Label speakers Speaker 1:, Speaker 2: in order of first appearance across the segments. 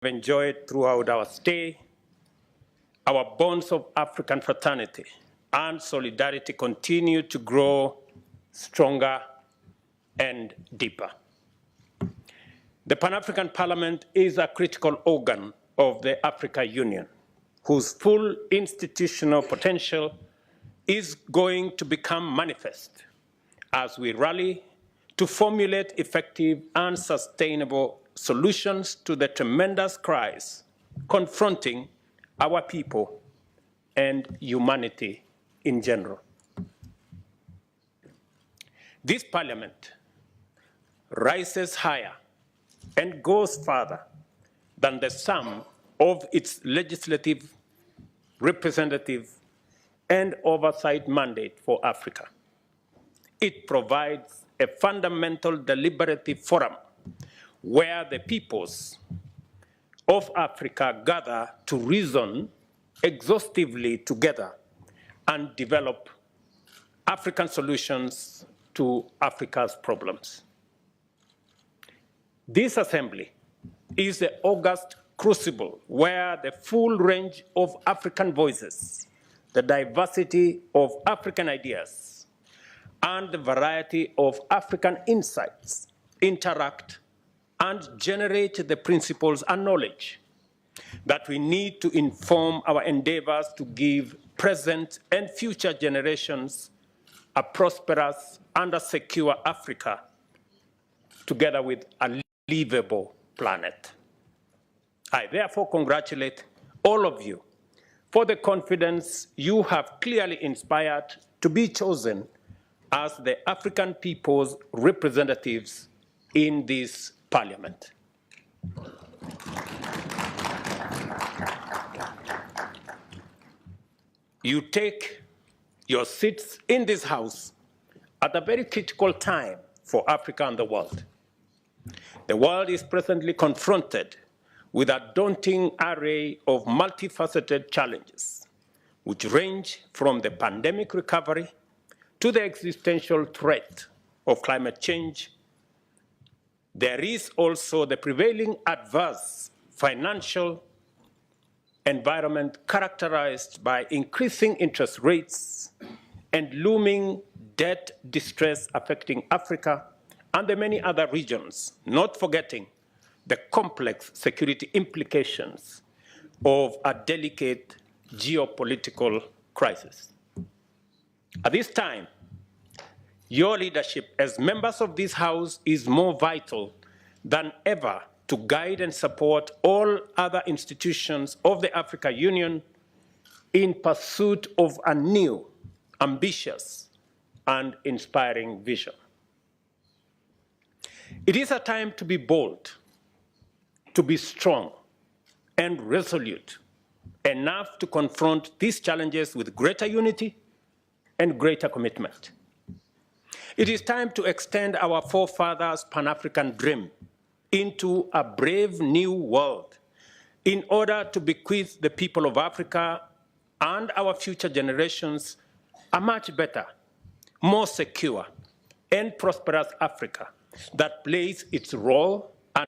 Speaker 1: we've enjoyed throughout our stay, our bonds of African fraternity and solidarity continue to grow stronger and deeper. The Pan-African Parliament is a critical organ of the Africa Union, whose full institutional potential is going to become manifest as we rally to formulate effective and sustainable solutions to the tremendous cries confronting our people and humanity in general. This Parliament rises higher and goes further than the sum of its legislative, representative, and oversight mandate for Africa. It provides a fundamental deliberative forum where the peoples of Africa gather to reason exhaustively together and develop African solutions to Africa's problems. This assembly is the august crucible where the full range of African voices, the diversity of African ideas, and the variety of African insights interact and generate the principles and knowledge that we need to inform our endeavors to give present and future generations a prosperous and a secure Africa, together with a livable planet. I therefore congratulate all of you for the confidence you have clearly inspired to be chosen as the African people's representatives in this Parliament. You take your seats in this House at a very critical time for Africa and the world. The world is presently confronted with a daunting array of multifaceted challenges, which range from the pandemic recovery to the existential threat of climate change. There is also the prevailing adverse financial environment characterized by increasing interest rates and looming debt distress affecting Africa and the many other regions, not forgetting the complex security implications of a delicate geopolitical crisis. At this time, your leadership as members of this House is more vital than ever to guide and support all other institutions of the Africa Union in pursuit of a new, ambitious, and inspiring vision. It is a time to be bold, to be strong and resolute enough to confront these challenges with greater unity and greater commitment. It is time to extend our forefathers' Pan-African dream into a brave new world in order to bequeath the people of Africa and our future generations a much better, more secure, and prosperous Africa that plays its role. And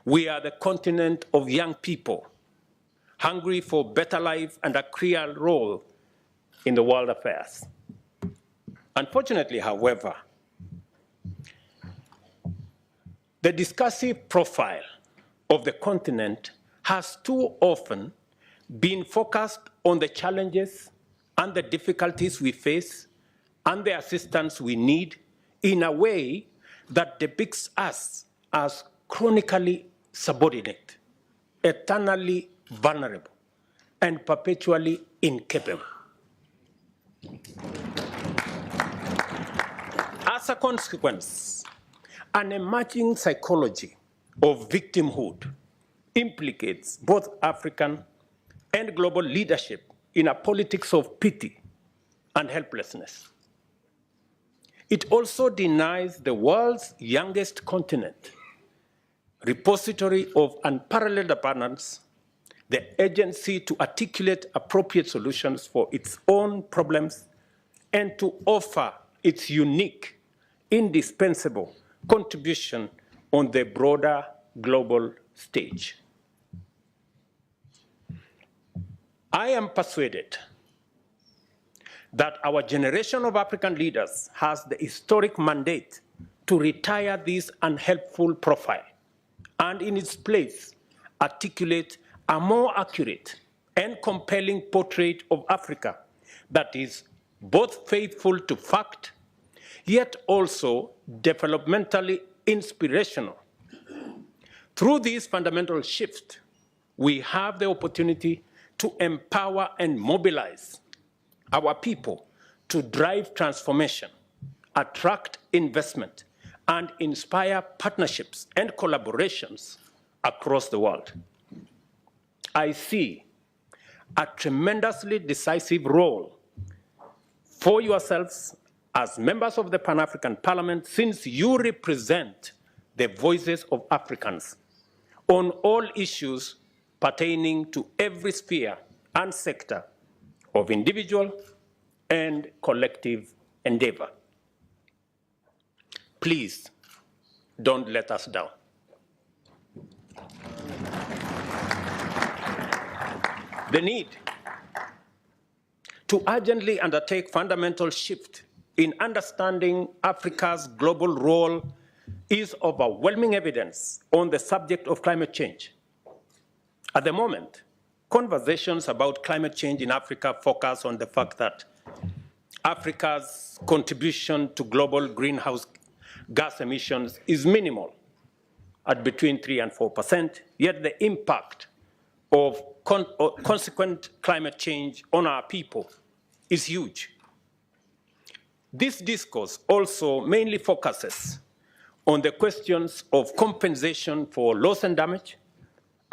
Speaker 1: we are the continent of young people, hungry for better life and a clear role in the world affairs. Unfortunately, however, the discursive profile of the continent has too often been focused on the challenges and the difficulties we face and the assistance we need in a way that depicts us as chronically subordinate, eternally vulnerable, and perpetually incapable. As a consequence, an emerging psychology of victimhood implicates both African and global leadership in a politics of pity and helplessness. It also denies the world's youngest continent, repository of unparalleled abundance, the agency to articulate appropriate solutions for its own problems and to offer its unique, indispensable contribution on the broader global stage. I am persuaded that our generation of African leaders has the historic mandate to retire this unhelpful profile and in its place articulate a more accurate and compelling portrait of Africa that is both faithful to fact, yet also developmentally inspirational. Through this fundamental shift, we have the opportunity to empower and mobilize our people to drive transformation, attract investment, and inspire partnerships and collaborations across the world. I see a tremendously decisive role for yourselves as members of the Pan-African Parliament, since you represent the voices of Africans on all issues pertaining to every sphere and sector of individual and collective endeavor. Please don't let us down. The need to urgently undertake fundamental shift in understanding Africa's global role is overwhelming evidence on the subject of climate change. At the moment, conversations about climate change in Africa focus on the fact that Africa's contribution to global greenhouse gas emissions is minimal at between 3 and 4%, yet the impact of consequent climate change on our people is huge. This discourse also mainly focuses on the questions of compensation for loss and damage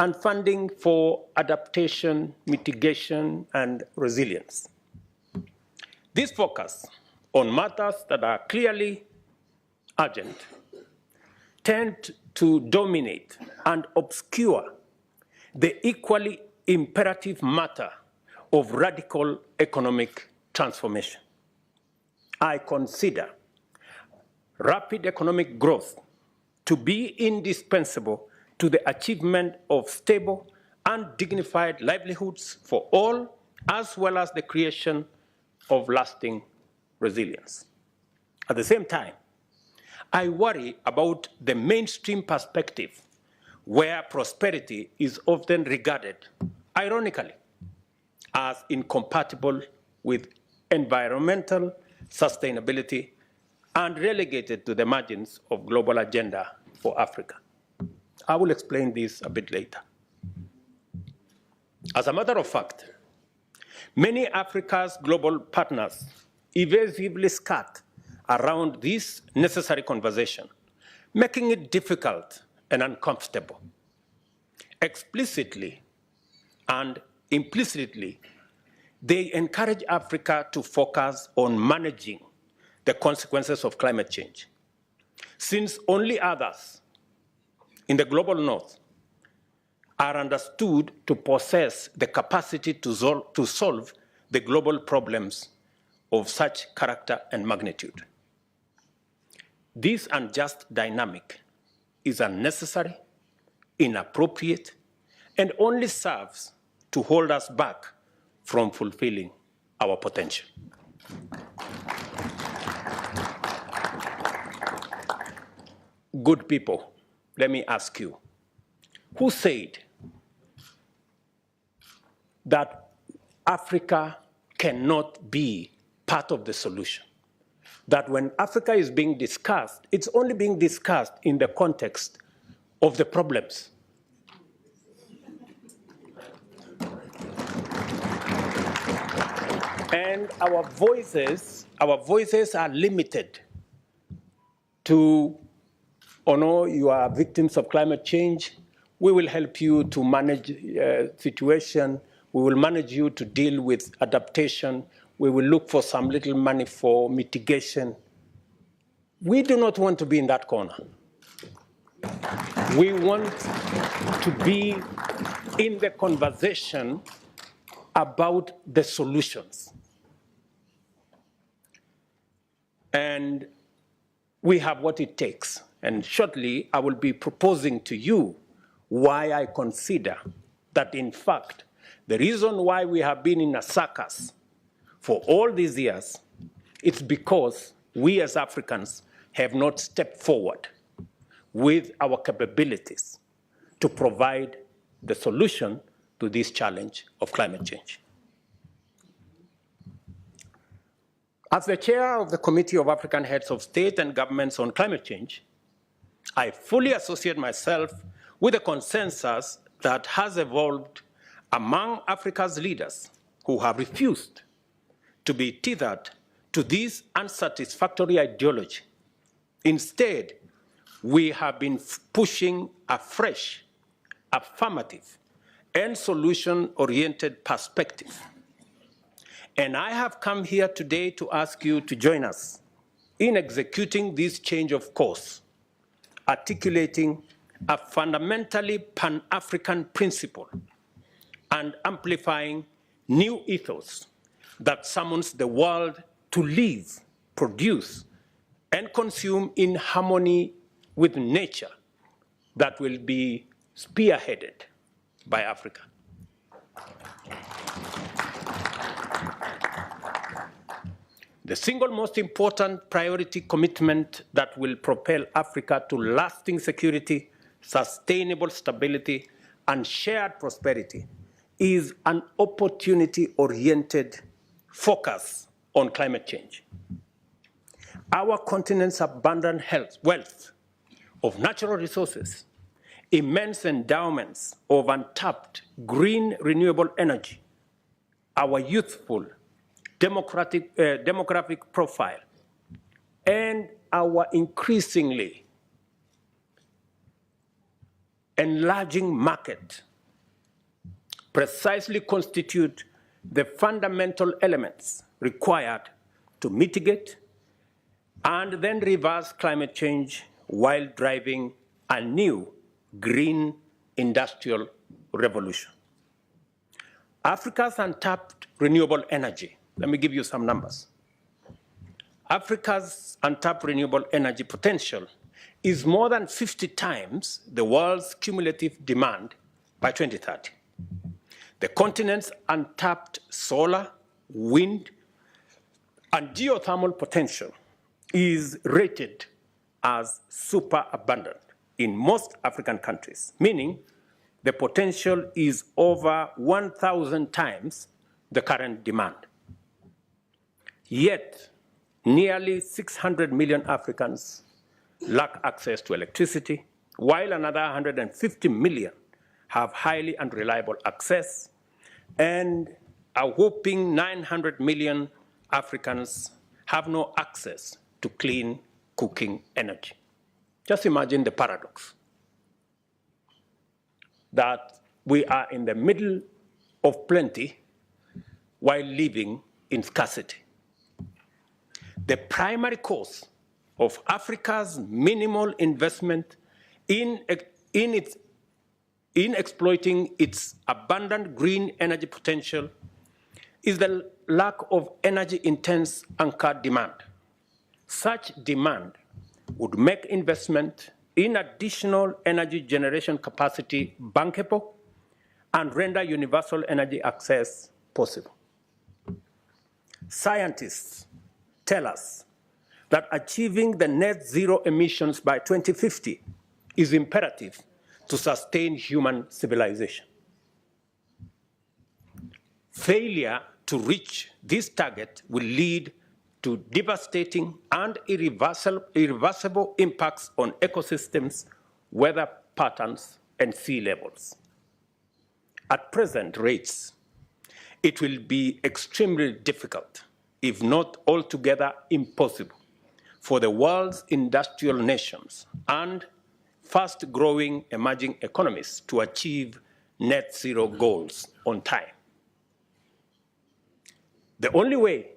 Speaker 1: and funding for adaptation, mitigation, and resilience. This focus on matters that are clearly urgent tend to dominate and obscure the equally imperative matter of radical economic transformation. I consider rapid economic growth to be indispensable to the achievement of stable and dignified livelihoods for all, as well as the creation of lasting resilience. At the same time, I worry about the mainstream perspective where prosperity is often regarded, ironically, as incompatible with environmental sustainability and relegated to the margins of global agenda for Africa. I will explain this a bit later. As a matter of fact, many Africa's global partners evasively skirt around this necessary conversation, making it difficult and uncomfortable. Explicitly and implicitly, they encourage Africa to focus on managing the consequences of climate change, since only others in the global north are understood to possess the capacity to solve the global problems of such character and magnitude. This unjust dynamic is unnecessary, inappropriate, and only serves to hold us back from fulfilling our potential. Good people, let me ask you, who said that Africa cannot be part of the solution? That when Africa is being discussed, it's only being discussed in the context of the problems. And our voices are limited to, oh no, you are victims of climate change. We will help you to manage situation. We will manage you to deal with adaptation. We will look for some little money for mitigation. We do not want to be in that corner. We want to be in the conversation about the solutions. And we have what it takes. And shortly, I will be proposing to you why I consider that, in fact, The reason why we have been in a circus for all these years, it's because we as Africans have not stepped forward with our capabilities to provide the solution to this challenge of climate change. As the chair of the Committee of African Heads of State and Governments on Climate Change, I fully associate myself with the consensus that has evolved among Africa's leaders who have refused to be tethered to this unsatisfactory ideology. Instead, we have been pushing a fresh, affirmative, and solution-oriented perspective. And I have come here today to ask you to join us in executing this change of course, articulating a fundamentally Pan-African principle and amplifying new ethos that summons the world to live, produce, and consume in harmony with nature that will be spearheaded by Africa. The single most important priority commitment that will propel Africa to lasting security, sustainable stability, and shared prosperity is an opportunity-oriented focus on climate change. Our continent's abundant wealth of natural resources, immense endowments of untapped green renewable energy, our youthful demographic profile, and our increasingly enlarging market precisely constitute the fundamental elements required to mitigate and then reverse climate change while driving a new green industrial revolution. Africa's untapped renewable energy, let me give you some numbers. Africa's untapped renewable energy potential is more than 50 times the world's cumulative demand by 2030. The continent's untapped solar, wind, and geothermal potential is rated as super abundant in most African countries, meaning the potential is over 1,000 times the current demand. Yet, nearly 600 million Africans lack access to electricity, while another 150 million have highly unreliable access, and a whopping 900 million Africans have no access to clean cooking energy. Just imagine the paradox that we are in the middle of plenty while living in scarcity. The primary cause of Africa's minimal investment in exploiting its abundant green energy potential is the lack of energy-intense anchor demand. Such demand would make investment in additional energy generation capacity bankable and render universal energy access possible. Scientists tell us that achieving the net zero emissions by 2050 is imperative to sustain human civilization. Failure to reach this target will lead to devastating and irreversible impacts on ecosystems, weather patterns, and sea levels. At present rates, it will be extremely difficult, if not altogether impossible, for the world's industrial nations and fast-growing emerging economies to achieve net zero goals on time. The only way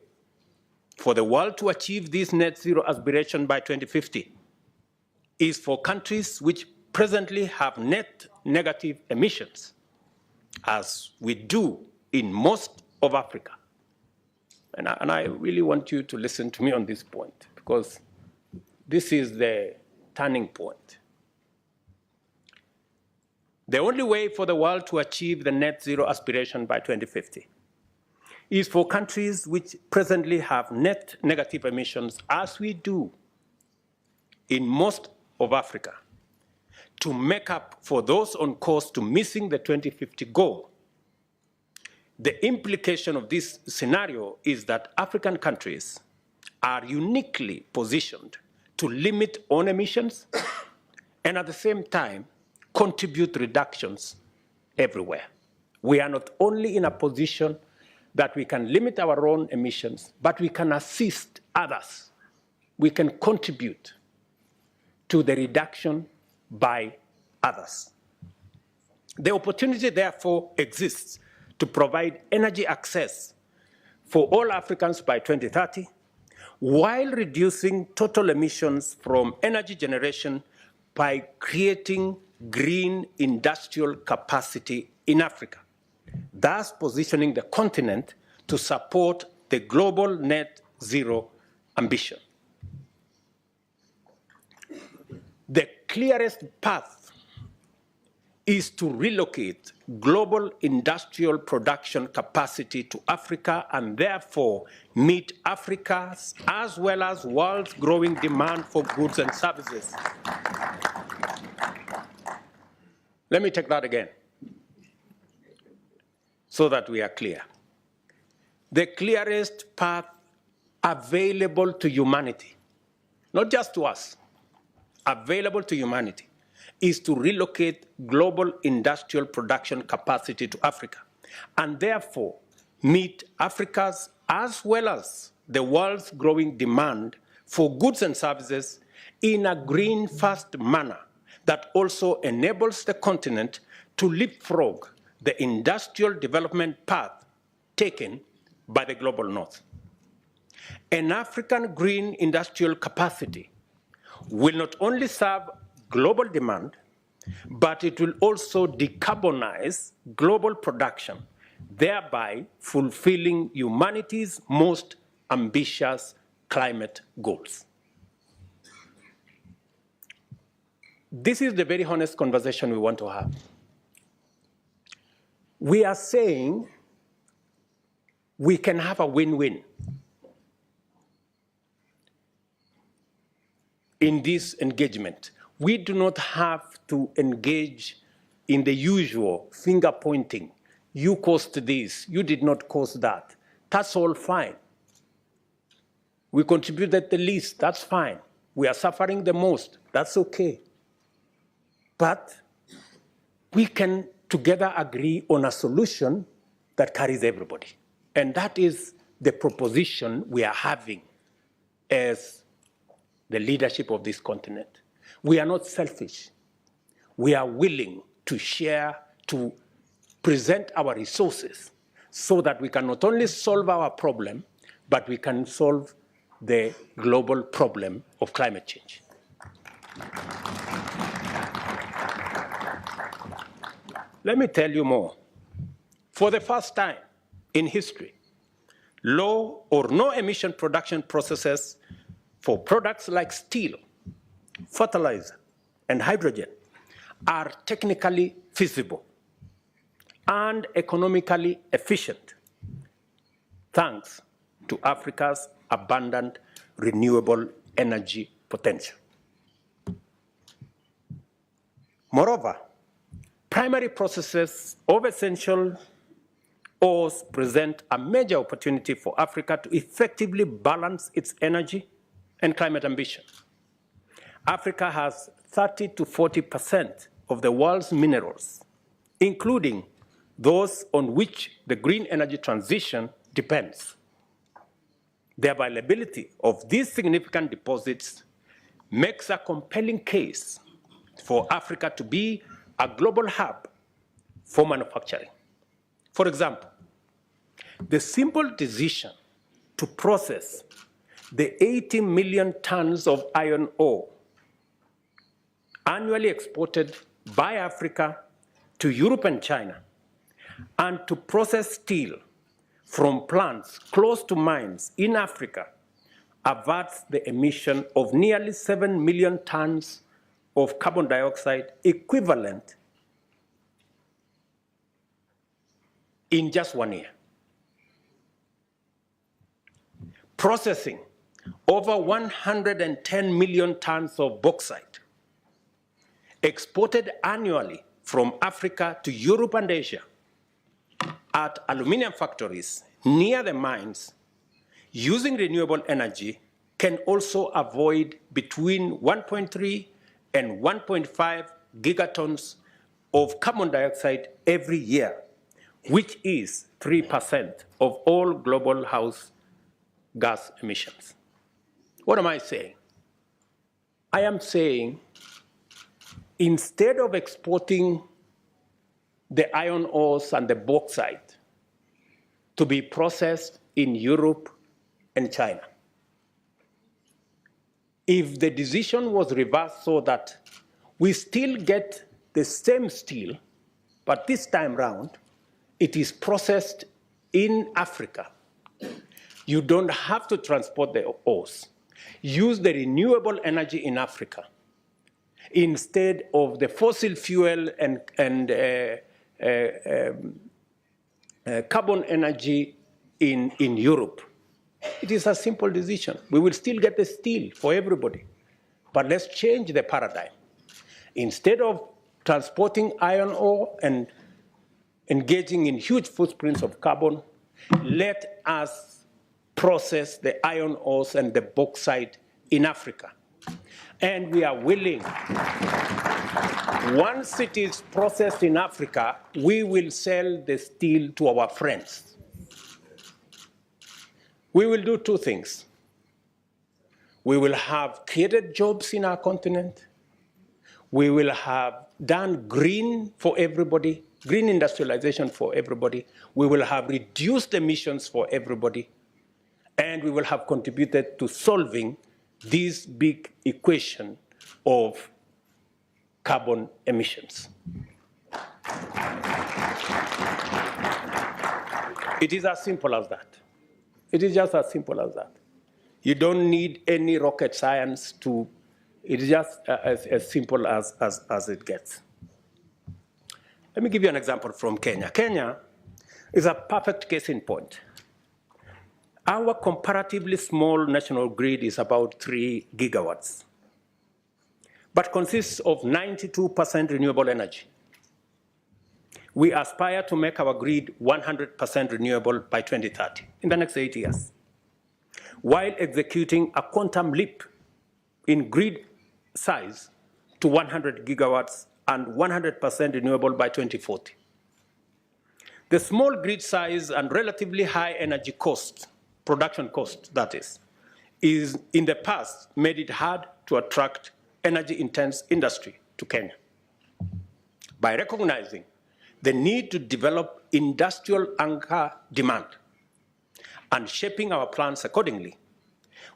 Speaker 1: for the world to achieve this net zero aspiration by 2050 is for countries which presently have net negative emissions, as we do in most of Africa. And I really want you to listen to me on this point, because this is the turning point. The only way for the world to achieve the net zero aspiration by 2050 is for countries which presently have net negative emissions, as we do in most of Africa, to make up for those on course to missing the 2050 goal. The implication of this scenario is that African countries are uniquely positioned to limit own emissions and at the same time contribute reductions everywhere. We are not only in a position that we can limit our own emissions, but we can assist others. We can contribute to the reduction by others. The opportunity, therefore, exists to provide energy access for all Africans by 2030, while reducing total emissions from energy generation by creating green industrial capacity in Africa, thus positioning the continent to support the global net zero ambition. The clearest path is to relocate global industrial production capacity to Africa and therefore meet Africa's as well as world's growing demand for goods and services. Let me take that again so that we are clear. The clearest path available to humanity, not just to us, available to humanity, is to relocate global industrial production capacity to Africa and therefore meet Africa's as well as the world's growing demand for goods and services in a green-first manner that also enables the continent to leapfrog the industrial development path taken by the global north. An African green industrial capacity will not only serve global demand, but it will also decarbonize global production, thereby fulfilling humanity's most ambitious climate goals. This is the very honest conversation we want to have. We are saying we can have a win-win in this engagement. We do not have to engage in the usual finger pointing. You caused this, you did not cause that. That's all fine. We contributed the least, that's fine. We are suffering the most, that's okay. But we can together agree on a solution that carries everybody. And that is the proposition we are having as the leadership of this continent. We are not selfish. We are willing to share, to present our resources so that we can not only solve our problem, but we can solve the global problem of climate change. Let me tell you more. For the first time in history, low or no emission production processes for products like steel, fertilizer, and hydrogen are technically feasible and economically efficient, thanks to Africa's abundant renewable energy potential. Moreover, primary processes of essential ores present a major opportunity for Africa to effectively balance its energy and climate ambition. Africa has 30 to 40% of the world's minerals, including those on which the green energy transition depends. The availability of these significant deposits makes a compelling case for Africa to be a global hub for manufacturing. For example, the simple decision to process the 80 million tons of iron ore annually exported by Africa to Europe and China, and to process steel from plants close to mines in Africa averts the emission of nearly 7 million tons of carbon dioxide, equivalent in just 1 year. Processing over 110 million tons of bauxite exported annually from Africa to Europe and Asia at aluminum factories near the mines using renewable energy can also avoid between 1.3 and 1.5 gigatons of carbon dioxide every year, which is 3% of all global house gas emissions. What am I saying? I am saying instead of exporting the iron ores and the bauxite to be processed in Europe and China, if the decision was reversed so that we still get the same steel, but this time round, it is processed in Africa, you don't have to transport the ores. Use the renewable energy in Africa instead of the fossil fuel and carbon energy in Europe. It is a simple decision. We will still get the steel for everybody, but let's change the paradigm. Instead of transporting iron ore and engaging in huge footprints of carbon, let us process the iron ores and the bauxite in Africa. And we are willing, once it is processed in Africa, we will sell the steel to our friends. We will do two things. We will have created jobs in our continent. We will have done green for everybody, green industrialization for everybody. We will have reduced emissions for everybody. And we will have contributed to solving this big equation of carbon emissions. It is as simple as that. It is just as simple as that. You don't need any rocket science to, it is just as simple as it gets. Let me give you an example from Kenya. Kenya is a perfect case in point. Our comparatively small national grid is about 3 gigawatts, but consists of 92% renewable energy. We aspire to make our grid 100% renewable by 2030, in the next 8 years, while executing a quantum leap in grid size to 100 gigawatts and 100% renewable by 2040. The small grid size and relatively high energy cost, production cost, that is in the past made it hard to attract energy-intense industry to Kenya. By recognizing the need to develop industrial anchor demand and shaping our plans accordingly,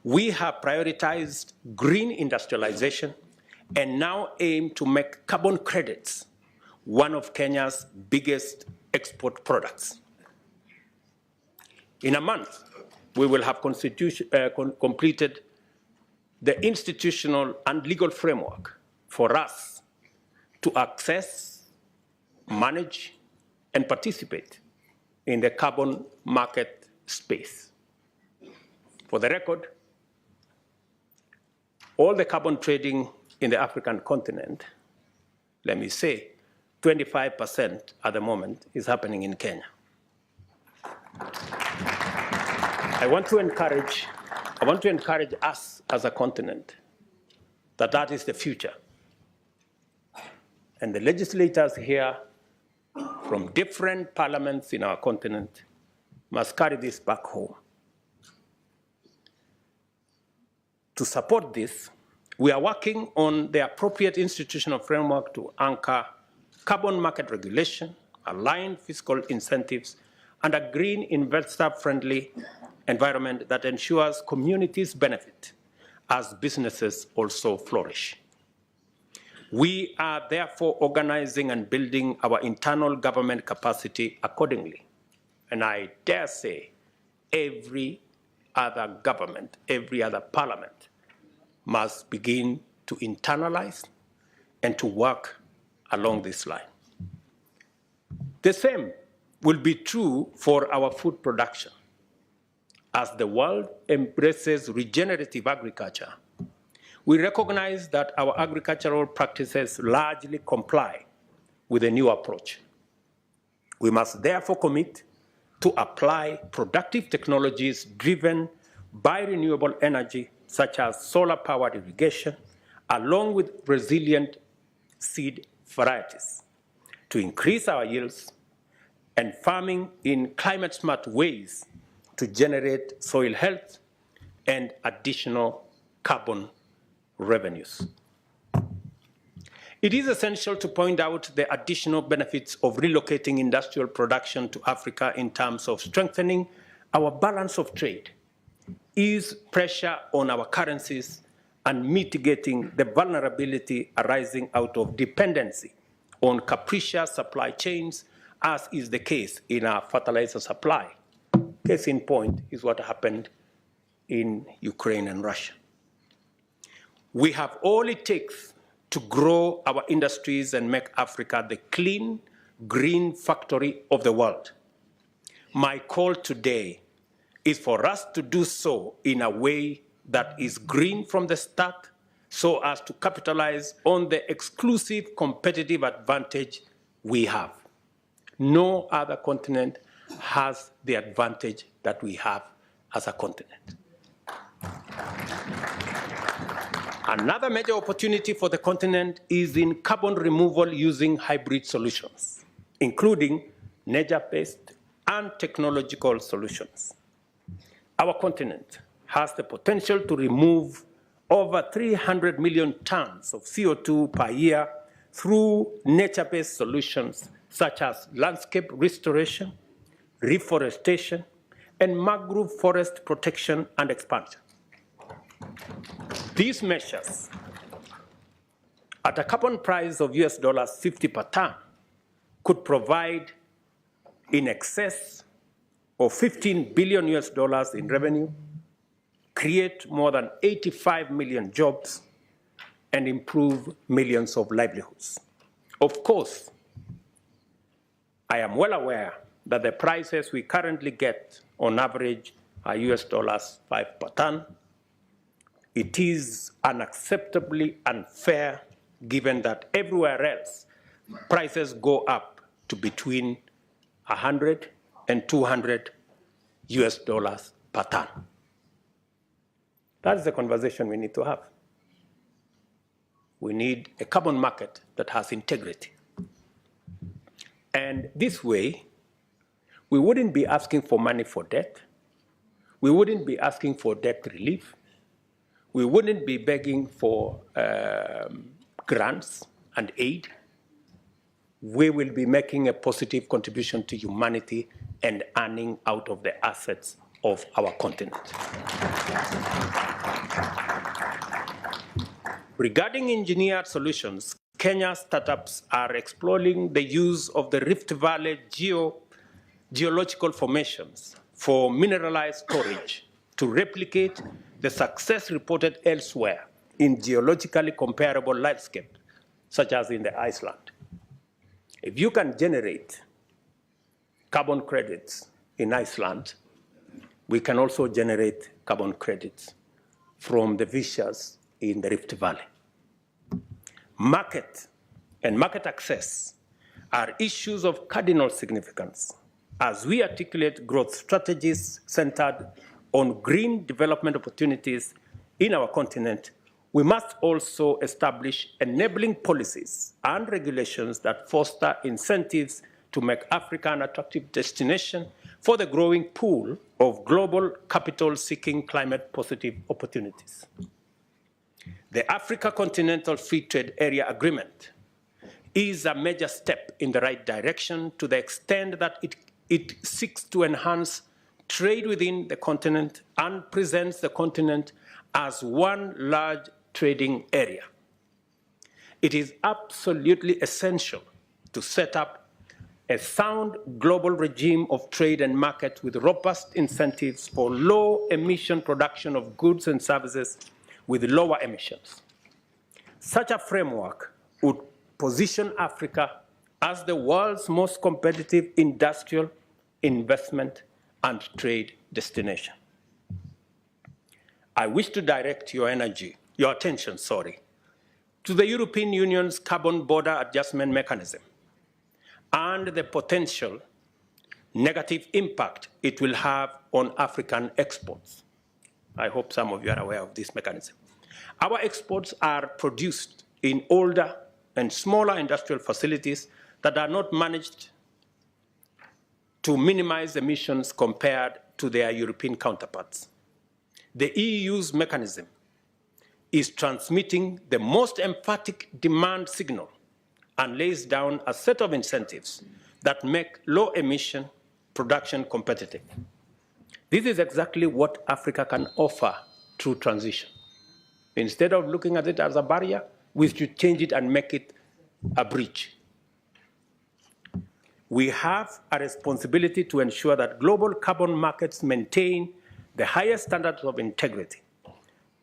Speaker 1: we have prioritized green industrialization and now aim to make carbon credits one of Kenya's biggest export products. In a month, we will have completed the institutional and legal framework for us to access, manage, and participate in the carbon market space. For the record, all the carbon trading in the African continent, let me say, 25% at the moment is happening in Kenya. I want to encourage us as a continent that is the future. And the legislators here from different parliaments in our continent must carry this back home. To support this, we are working on the appropriate institutional framework to anchor carbon market regulation, align fiscal incentives, and a green investor-friendly environment that ensures communities benefit as businesses also flourish. We are therefore organizing and building our internal government capacity accordingly. And I dare say every other government, every other parliament must begin to internalize and to work along this line. The same will be true for our food production. As the world embraces regenerative agriculture, we recognize that our agricultural practices largely comply with the new approach. We must therefore commit to apply productive technologies driven by renewable energy, such as solar-powered irrigation, along with resilient seed varieties, to increase our yields, and farming in climate-smart ways to generate soil health and additional carbon revenues. It is essential to point out the additional benefits of relocating industrial production to Africa in terms of strengthening our balance of trade, ease pressure on our currencies, and mitigating the vulnerability arising out of dependency on capricious supply chains, as is the case in our fertilizer supply. Case in point is what happened in Ukraine and Russia. We have all it takes to grow our industries and make Africa the clean, green factory of the world. My call today is for us to do so in a way that is green from the start, so as to capitalize on the exclusive competitive advantage we have. No other continent has the advantage that we have as a continent. Another major opportunity for the continent is in carbon removal using hybrid solutions, including nature-based and technological solutions. Our continent has the potential to remove over 300 million tons of CO2 per year through nature-based solutions such as landscape restoration, reforestation, and mangrove forest protection and expansion. These measures, at a carbon price of $50 per ton, could provide in excess of $15 billion in revenue, create more than 85 million jobs, and improve millions of livelihoods. Of course, I am well aware that the prices we currently get on average are $5 per ton. It is unacceptably unfair given that everywhere else prices go up to between $100 and $200 per ton. That's the conversation we need to have. We need a carbon market that has integrity. And this way, we wouldn't be asking for money for debt. We wouldn't be asking for debt relief. We wouldn't be begging for grants and aid. We will be making a positive contribution to humanity and earning out of the assets of our continent. Regarding engineered solutions, Kenya startups are exploring the use of the Rift Valley geological formations for mineralized storage to replicate the success reported elsewhere in geologically comparable landscapes, such as in the Iceland. If you can generate carbon credits in Iceland, we can also generate carbon credits from the fissures in the Rift Valley. Market and market access are issues of cardinal significance as we articulate growth strategies centered on green development opportunities in our continent. We must also establish enabling policies and regulations that foster incentives to make Africa an attractive destination for the growing pool of global capital seeking climate positive opportunities. The Africa Continental Free Trade Area Agreement is a major step in the right direction to the extent that it seeks to enhance trade within the continent and presents the continent as one large trading area. It is absolutely essential to set up a sound global regime of trade and market with robust incentives for low emission production of goods and services with lower emissions. Such a framework would position Africa as the world's most competitive industrial, investment, and trade destination. I wish to direct your attention, to the European Union's carbon border adjustment mechanism and the potential negative impact it will have on African exports. I hope some of you are aware of this mechanism. Our exports are produced in older and smaller industrial facilities that are not managed to minimize emissions compared to their European counterparts. The EU's mechanism is transmitting the most emphatic demand signal and lays down a set of incentives that make low-emission production competitive. This is exactly what Africa can offer through transition. Instead of looking at it as a barrier, we should change it and make it a bridge. We have a responsibility to ensure that global carbon markets maintain the highest standards of integrity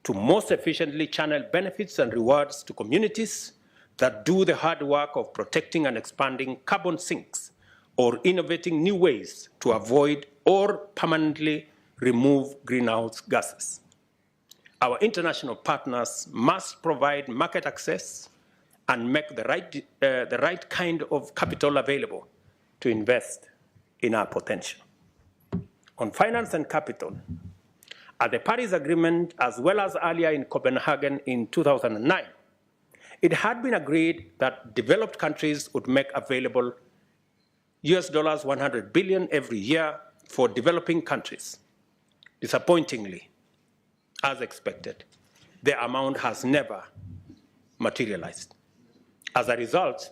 Speaker 1: to most efficiently channel benefits and rewards to communities that do the hard work of protecting and expanding carbon sinks or innovating new ways to avoid or permanently remove greenhouse gases. Our international partners must provide market access and make the right kind of capital available to invest in our potential. On finance and capital, at the Paris Agreement, as well as earlier in Copenhagen in 2009, it had been agreed that developed countries would make available US $100 billion every year for developing countries. Disappointingly, as expected, the amount has never materialized. As a result,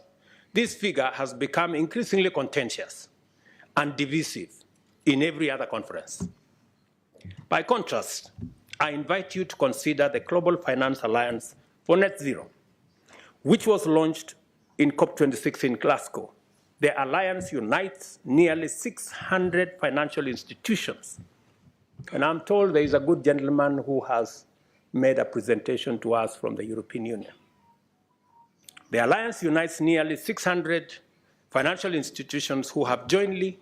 Speaker 1: this figure has become increasingly contentious and divisive in every other conference. By contrast, I invite you to consider the Global Finance Alliance for Net Zero, which was launched in COP26 in Glasgow. The alliance unites nearly 600 financial institutions. And I'm told there is a good gentleman who has made a presentation to us from the European Union. The alliance unites nearly 600 financial institutions who have jointly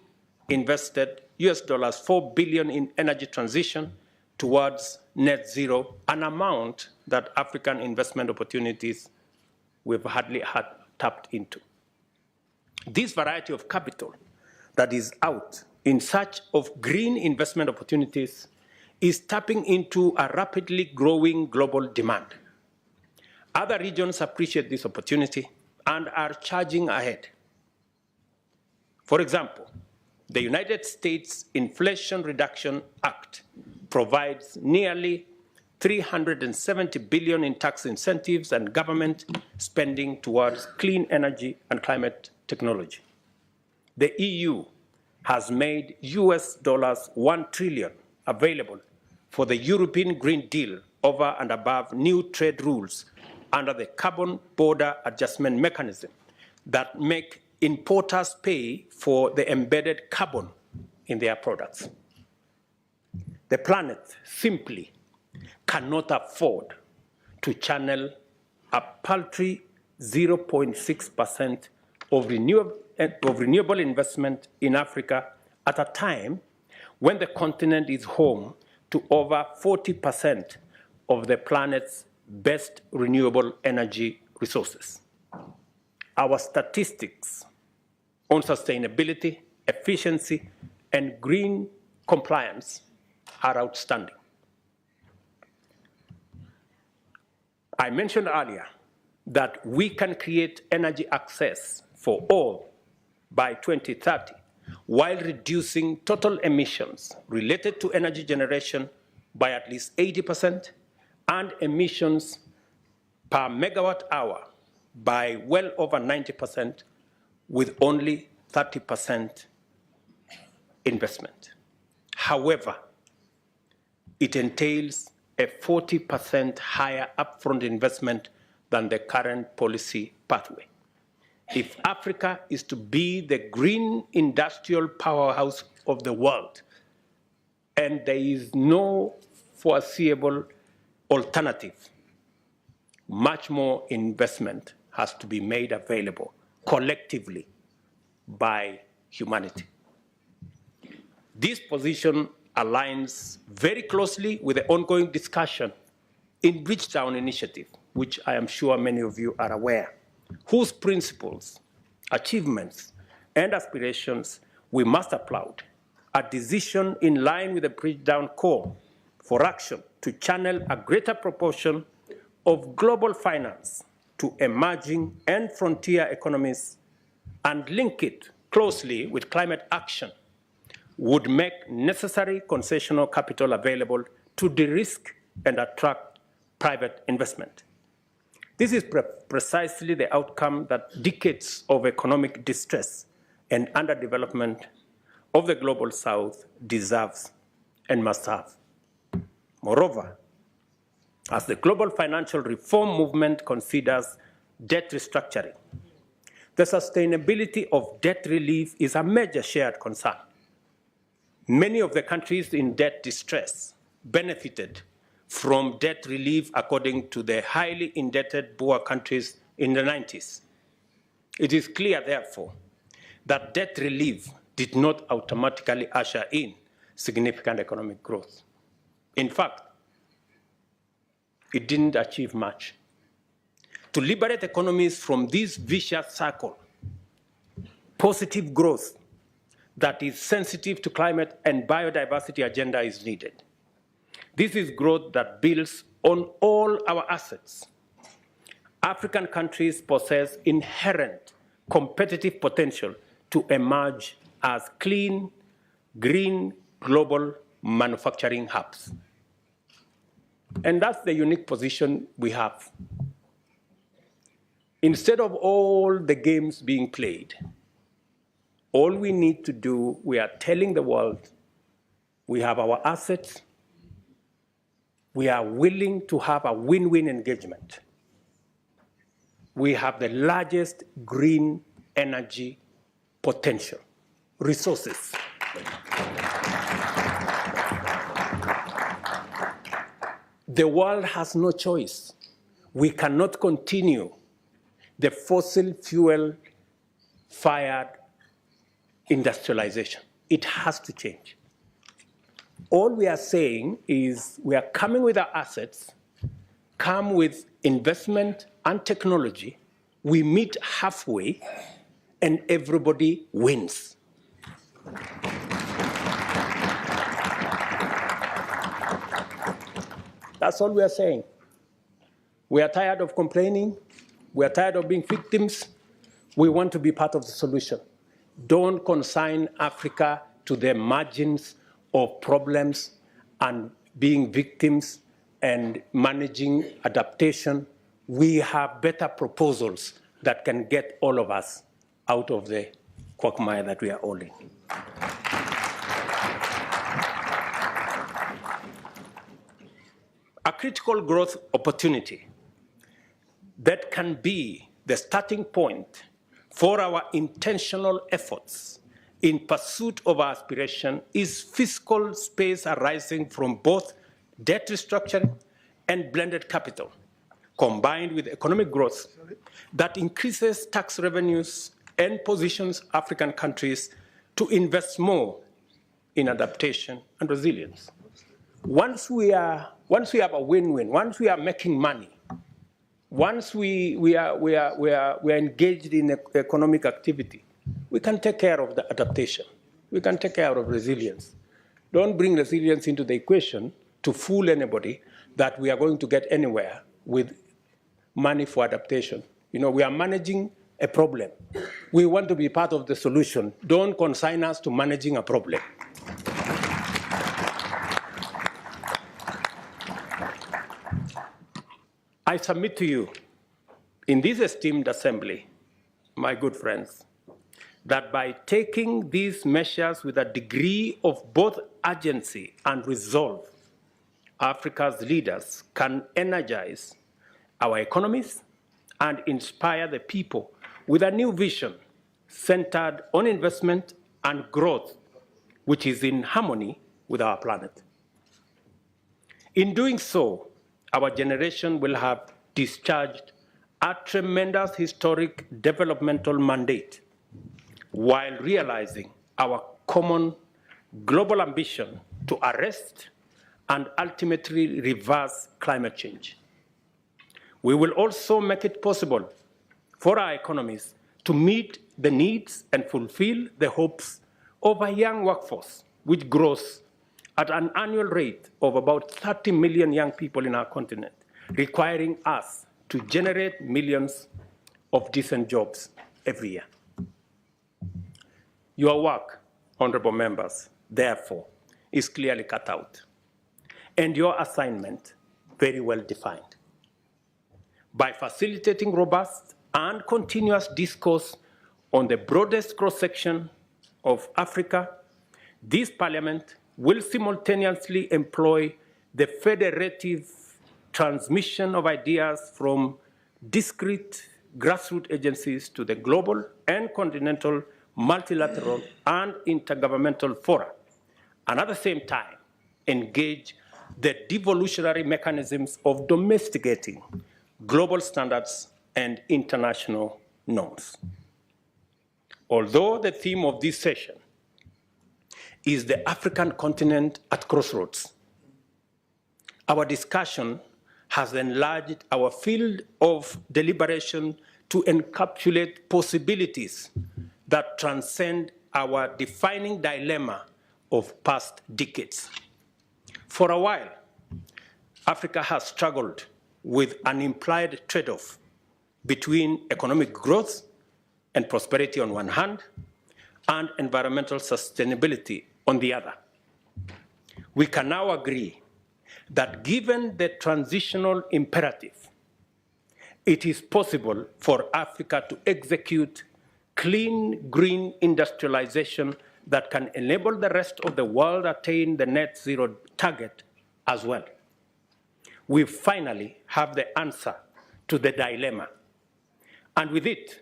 Speaker 1: invested US $4 billion in energy transition towards net zero, an amount that African investment opportunities we've hardly had tapped into. This variety of capital that is out in search of green investment opportunities is tapping into a rapidly growing global demand. Other regions appreciate this opportunity and are charging ahead. For example, the United States Inflation Reduction Act provides nearly $370 billion in tax incentives and government spending towards clean energy and climate technology. The EU has made US $1 trillion available for the European Green Deal over and above new trade rules under the Carbon Border Adjustment Mechanism that make importers pay for the embedded carbon in their products. The planet simply cannot afford to channel a paltry 0.6% of renewable investment in Africa at a time when the continent is home to over 40% of the planet's best renewable energy resources. Our statistics on sustainability, efficiency, and green compliance are outstanding. I mentioned earlier that we can create energy access for all by 2030 while reducing total emissions related to energy generation by at least 80% and emissions per megawatt hour by well over 90% with only 30% investment. However, it entails a 40% higher upfront investment than the current policy pathway. If Africa is to be the green industrial powerhouse of the world, and there is no foreseeable alternative, much more investment has to be made available collectively by humanity. This position aligns very closely with the ongoing discussion in Bridgetown Initiative, which I am sure many of you are aware, whose principles, achievements, and aspirations we must applaud. A decision in line with the Bridgetown call for action to channel a greater proportion of global finance to emerging and frontier economies and link it closely with climate action would make necessary concessional capital available to de-risk and attract private investment. This is precisely the outcome that decades of economic distress and underdevelopment of the Global South deserves and must have. Moreover, as the global financial reform movement considers debt restructuring, the sustainability of debt relief is a major shared concern. Many of the countries in debt distress benefited from debt relief according to the highly indebted poor countries in the 90s. It is clear, therefore, that debt relief did not automatically usher in significant economic growth. In fact, it didn't achieve much. To liberate economies from this vicious cycle, positive growth that is sensitive to climate and biodiversity agenda is needed. This is growth that builds on all our assets. African countries possess inherent competitive potential to emerge as clean, green, global manufacturing hubs. And that's the unique position we have. Instead of all the games being played, all we need to do, we are telling the world, we have our assets, we are willing to have a win-win engagement. We have the largest green energy potential, resources. The world has no choice. We cannot continue the fossil fuel-fired industrialization. It has to change. All we are saying is we are coming with our assets, come with investment and technology, we meet halfway, and everybody wins. That's all we are saying. We are tired of complaining. We are tired of being victims. We want to be part of the solution. Don't consign Africa to the margins of problems and being victims and managing adaptation. We have better proposals that can get all of us out of the quagmire that we are all in. A critical growth opportunity that can be the starting point for our intentional efforts in pursuit of our aspiration is fiscal space arising from both debt restructuring and blended capital, combined with economic growth that increases tax revenues and positions African countries to invest more in adaptation and resilience. Once we have a win-win, once we are making money, once we are engaged in economic activity, we can take care of the adaptation. We can take care of resilience. Don't bring resilience into the equation to fool anybody that we are going to get anywhere with money for adaptation. You know, we are managing a problem. We want to be part of the solution. Don't consign us to managing a problem. I submit to you, in this esteemed assembly, my good friends, that by taking these measures with a degree of both urgency and resolve, Africa's leaders can energize our economies and inspire the people with a new vision centered on investment and growth, which is in harmony with our planet. In doing so, our generation will have discharged a tremendous historic developmental mandate while realizing our common global ambition to arrest and ultimately reverse climate change. We will also make it possible for our economies to meet the needs and fulfill the hopes of a young workforce, which grows at an annual rate of about 30 million young people in our continent, requiring us to generate millions of decent jobs every year. Your work, honorable members, therefore, is clearly cut out, and your assignment very well defined. By facilitating robust and continuous discourse on the broadest cross-section of Africa, this Parliament will simultaneously employ the federative transmission of ideas from discrete grassroots agencies to the global and continental, multilateral, and intergovernmental fora, and at the same time engage the devolutionary mechanisms of domesticating global standards and international norms. Although the theme of this session is the African continent at crossroads, our discussion has enlarged our field of deliberation to encapsulate possibilities that transcend our defining dilemma of past decades. For a while, Africa has struggled with an implied trade-off between economic growth and prosperity on one hand, and environmental sustainability on the other. We can now agree that given the transitional imperative, it is possible for Africa to execute clean, green industrialization that can enable the rest of the world attain the net zero target as well. We finally have the answer to the dilemma, and with it,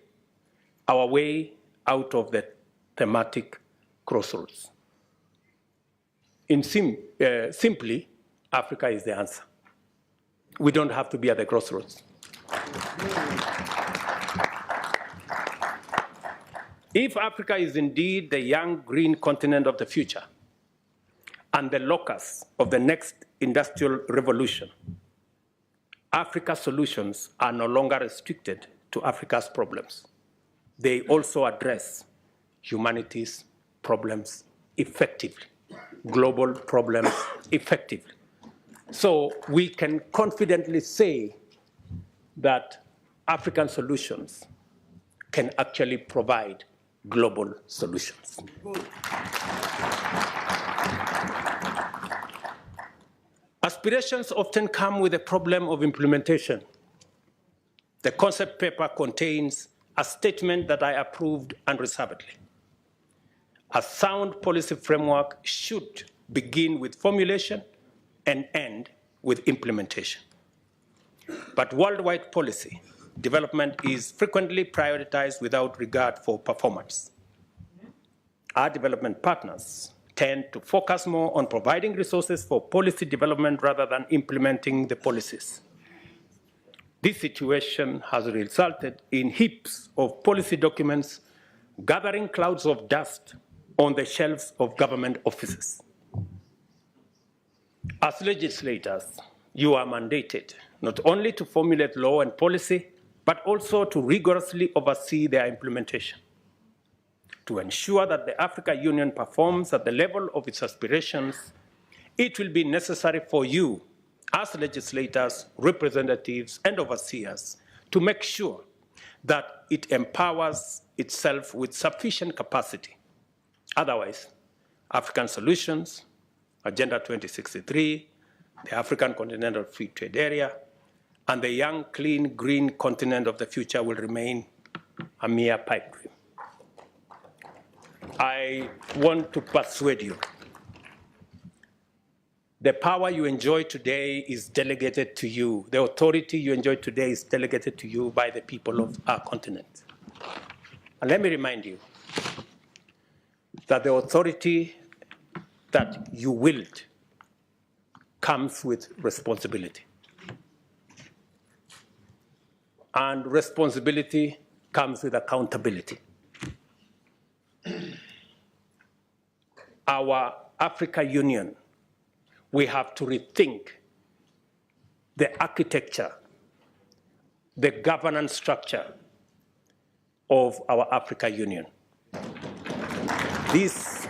Speaker 1: our way out of the thematic crossroads. Simply, Africa is the answer. We don't have to be at the crossroads. If Africa is indeed the young green continent of the future and the locus of the next industrial revolution, Africa's solutions are no longer restricted to Africa's problems. They also address humanity's problems effectively, global problems effectively. So we can confidently say that African solutions can actually provide global solutions. Aspirations often come with a problem of implementation. The concept paper contains a statement that I approved unreservedly. A sound policy framework should begin with formulation and end with implementation. But worldwide policy development is frequently prioritized without regard for performance. Our development partners tend to focus more on providing resources for policy development rather than implementing the policies. This situation has resulted in heaps of policy documents gathering clouds of dust on the shelves of government offices. As legislators, you are mandated not only to formulate law and policy, but also to rigorously oversee their implementation. To ensure that the African Union performs at the level of its aspirations, it will be necessary for you, as legislators, representatives, and overseers, to make sure that it empowers itself with sufficient capacity. Otherwise, African solutions, Agenda 2063, the African Continental Free Trade Area, and the young, clean, green continent of the future will remain a mere pipe dream. I want to persuade you. The power you enjoy today is delegated to you. The authority you enjoy today is delegated to you by the people of our continent. And let me remind you that the authority that you wield comes with responsibility. And responsibility comes with accountability. our Africa Union, we have to rethink the architecture, the governance structure of our Africa Union. This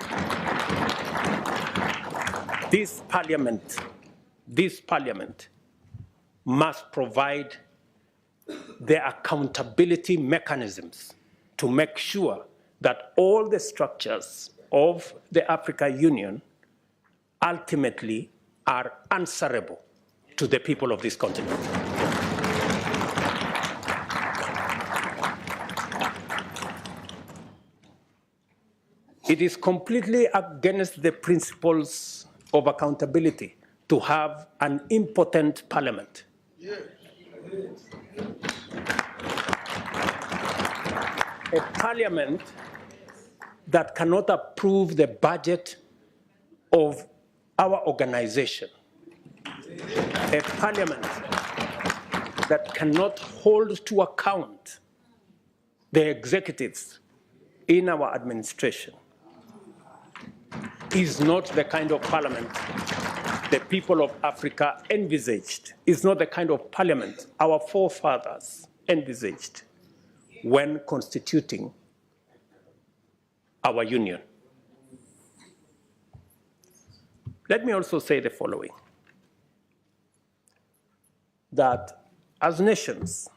Speaker 1: parliament must provide the accountability mechanisms to make sure that all the structures of the Africa Union ultimately are answerable to the people of this continent. It is completely against the principles of accountability to have an impotent parliament. A parliament that cannot approve the budget of our organization. A parliament that cannot hold to account the executives in our administration is not the kind of parliament the people of Africa envisaged, is not the kind of parliament our forefathers envisaged when constituting our union. Let me also say the following, that as nations,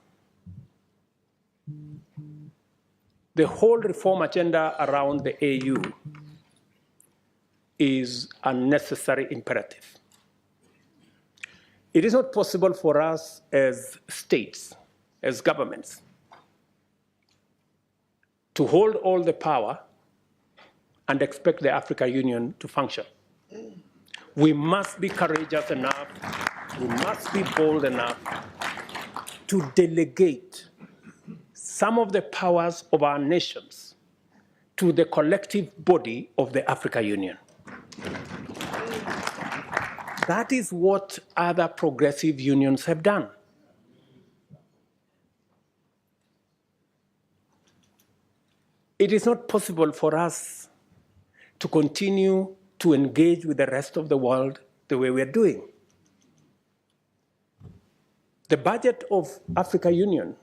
Speaker 1: the whole reform agenda around the AU is a necessary imperative. It is not possible for us as states, as governments, to hold all the power and expect the African Union to function. We must be courageous enough, we must be bold enough to delegate some of the powers of our nations to the collective body of the African Union. That is what other progressive unions have done. It is not possible for us to continue to engage with the rest of the world the way we are doing. The budget of Africa Union,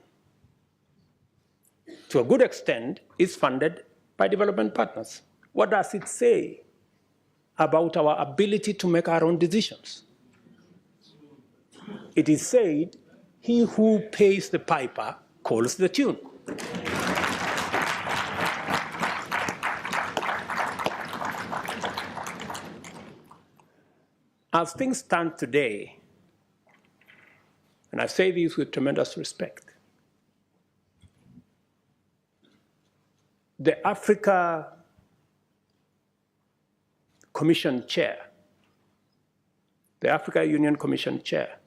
Speaker 1: to a good extent, is funded by development partners. What does it say about our ability to make our own decisions? It is said, he who pays the piper calls the tune. As things stand today, and I say this with tremendous respect, the Africa Commission Chair, the Africa Union Commission Chair,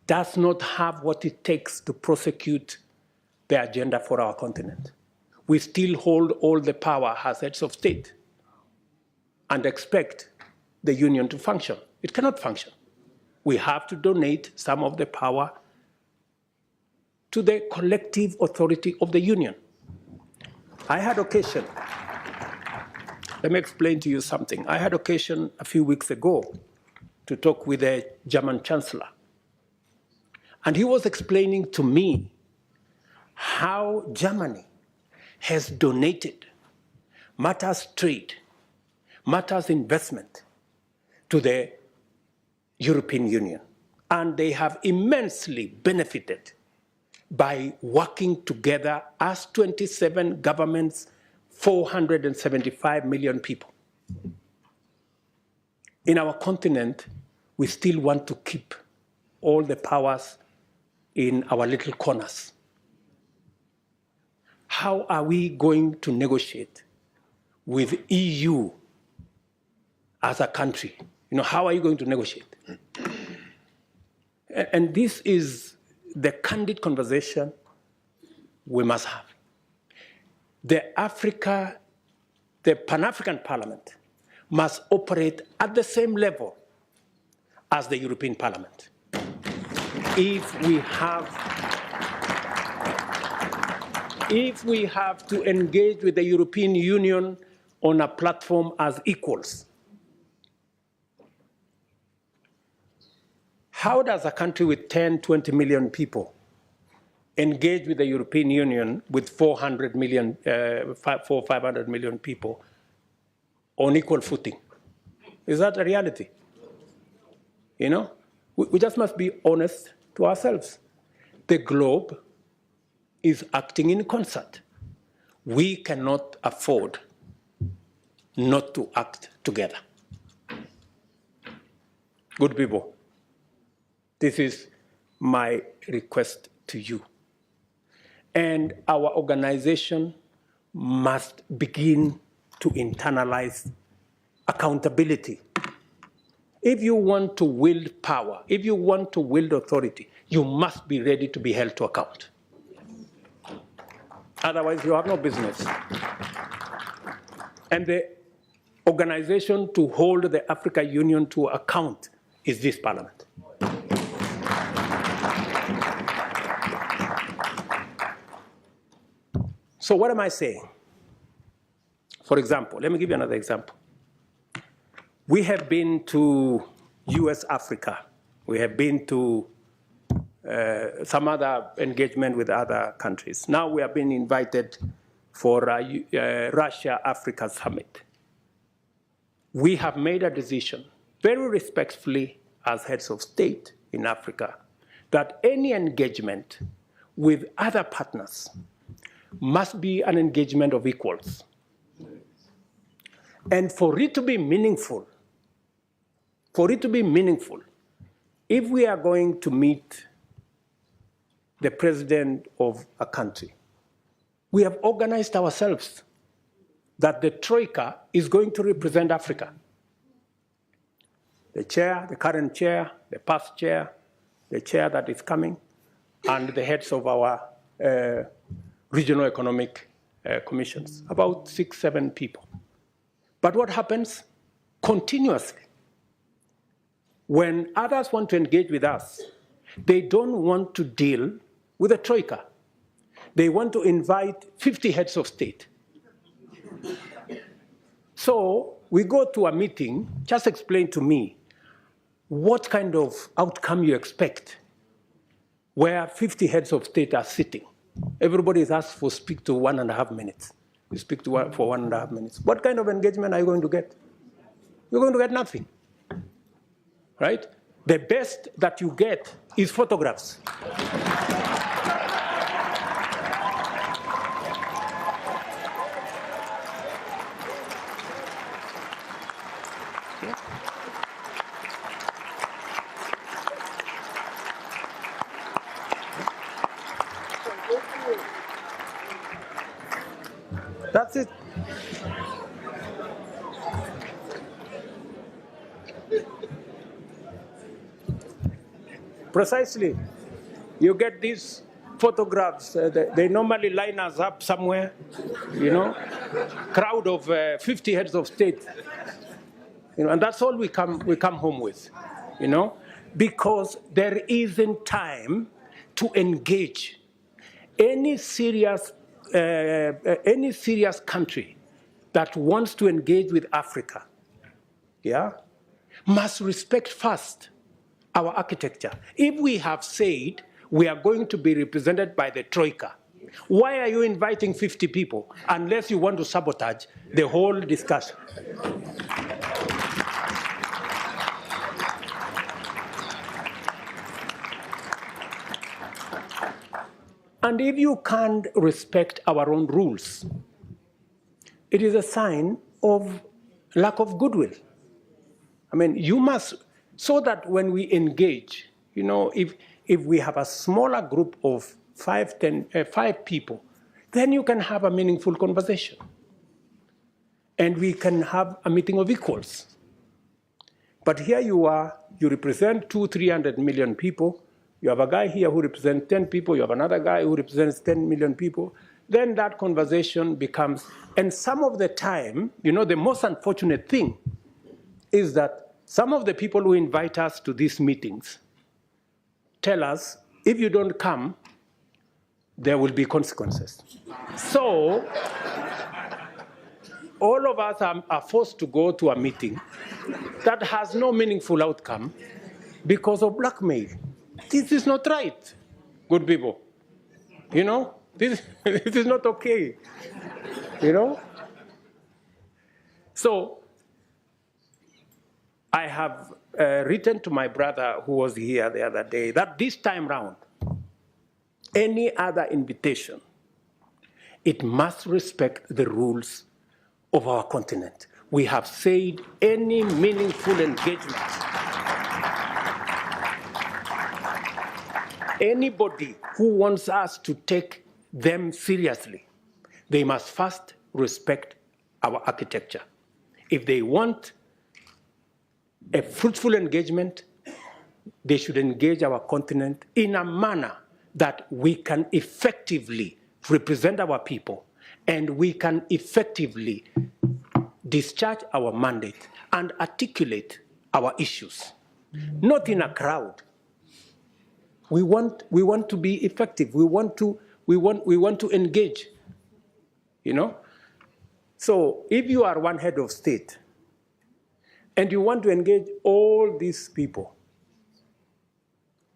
Speaker 1: does not have what it takes to prosecute the agenda for our continent. We still hold all the power as heads of state and expect the union to function. It cannot function. We have to donate some of the power to the collective authority of the union. I had occasion, let me explain to you something. I had occasion a few weeks ago to talk with the German Chancellor. And he was explaining to me how Germany has donated matters trade, matters investment to the European Union. And they have immensely benefited by working together as 27 governments, 475 million people. In our continent, we still want to keep all the powers in our little corners. How are we going to negotiate with EU as a country? You know, how are you going to negotiate? And this is the candid conversation we must have. The Pan-African Parliament must operate at the same level as the European Parliament. If we have to engage with the European Union on a platform as equals. How does a country with 10, 20 million people engage with the European Union with 500 million people on equal footing? Is that a reality? You know, we just must be honest to ourselves. The globe is acting in concert. We cannot afford not to act together. Good people, this is my request to you. And our organization must begin to internalize accountability. If you want to wield power, if you want to wield authority, you must be ready to be held to account. Otherwise, you have no business. And the organization to hold the African Union to account is this parliament. So what am I saying? For example, let me give you another example. We have been to US Africa. We have been to some other engagement with other countries. Now we have been invited for Russia-Africa summit. We have made a decision, very respectfully as heads of state in Africa, that any engagement with other partners must be an engagement of equals. And for it to be meaningful, if we are going to meet the president of a country, we have organized ourselves that the Troika is going to represent Africa. The chair, the current chair, the past chair, the chair that is coming, and the heads of our regional economic commissions, about 6, 7 people. But what happens continuously? When others want to engage with us, they don't want to deal with a troika. They want to invite 50 heads of state. So we go to a meeting, just explain to me what kind of outcome you expect where 50 heads of state are sitting. Everybody is asked for speak to 1.5 minutes. You speak to for 1.5 minutes. What kind of engagement are you going to get? You're going to get nothing, right? The best that you get is photographs. That's it. Precisely. You get these photographs. They normally line us up somewhere, you know, crowd of 50 heads of state. You know, and that's all we come home with, you know, because there isn't time to engage. Any serious country that wants to engage with Africa, yeah, must respect first our architecture. If we have said we are going to be represented by the Troika, why are you inviting 50 people unless you want to sabotage the whole discussion? And if you can't respect our own rules, it is a sign of lack of goodwill. I mean, you must, so that when we engage, you know, if we have a smaller group of 5 people, then you can have a meaningful conversation. And we can have a meeting of equals. But here you are, you represent 200-300 million people. You have a guy here who represents 10 people. You have another guy who represents 10 million people. Then that conversation becomes, and some of the time, you know, the most unfortunate thing is that some of the people who invite us to these meetings tell us, if you don't come, there will be consequences. So all of us are forced to go to a meeting that has no meaningful outcome because of blackmail. This is not right, good people. You know, this is not okay, you know? So I have written to my brother who was here the other day that this time round, any other invitation, it must respect the rules of our continent. We have said any meaningful engagement, anybody who wants us to take them seriously, they must first respect our architecture. If they want a fruitful engagement, they should engage our continent in a manner that we can effectively represent our people and we can effectively discharge our mandate and articulate our issues, not in a crowd. We want to be effective. We want to engage, you know? So if you are one head of state and you want to engage all these people,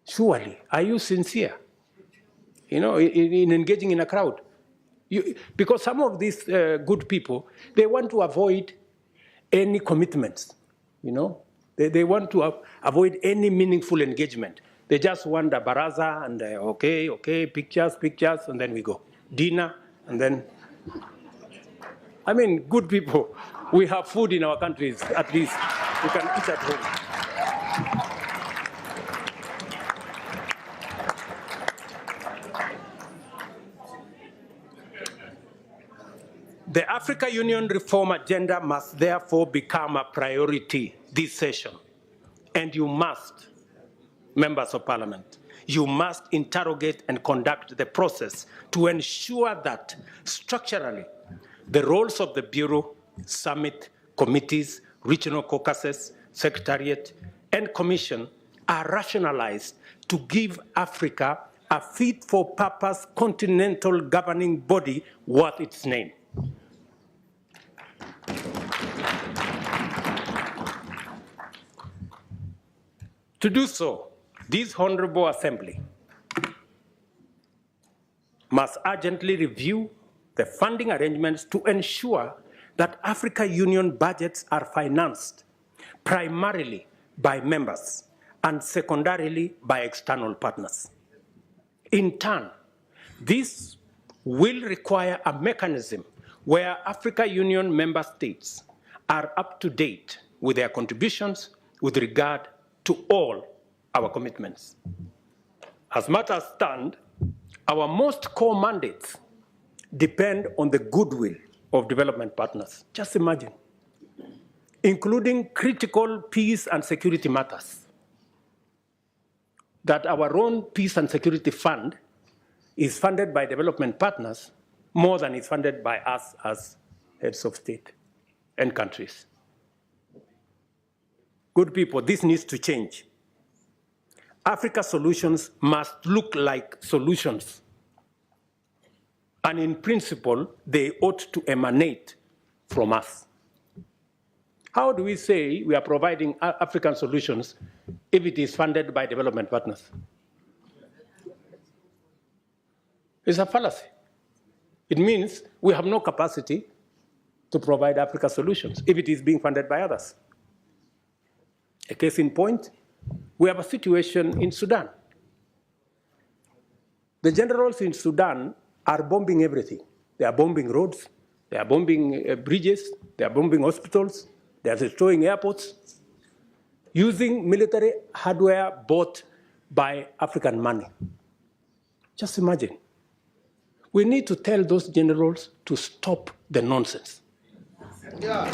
Speaker 1: surely, are you sincere, you know, in engaging in a crowd? Because some of these good people, they want to avoid any commitments, you know? They want to avoid any meaningful engagement. They just want a baraza and okay, pictures, and then we go. Dinner, and then, I mean, good people, we have food in our countries, at least. We can eat at home. The Africa Union reform agenda must therefore become a priority this session. And you must, members of parliament, you must interrogate and conduct the process to ensure that structurally the roles of the Bureau, Summit, committees, regional caucuses, Secretariat, and Commission are rationalized to give Africa a fit-for-purpose continental governing body worth its name. To do so, this Honorable Assembly must urgently review the funding arrangements to ensure that Africa Union budgets are financed primarily by members and secondarily by external partners. In turn, this will require a mechanism where Africa Union member states are up to date with their contributions with regard to all our commitments. As matters stand, our most core mandates depend on the goodwill of development partners. Just imagine, including critical peace and security matters, that our own peace and security fund is funded by development partners more than is funded by us as heads of state and countries. Good people, this needs to change. Africa solutions must look like solutions. And in principle, they ought to emanate from us. How do we say we are providing African solutions if it is funded by development partners? It's a fallacy. It means we have no capacity to provide Africa solutions if it is being funded by others. A case in point, we have a situation in Sudan. The generals in Sudan are bombing everything. They are bombing roads, they are bombing bridges, they are bombing hospitals, they are destroying airports, using military hardware bought by African money. Just imagine. We need to tell those generals to stop the nonsense. Yeah.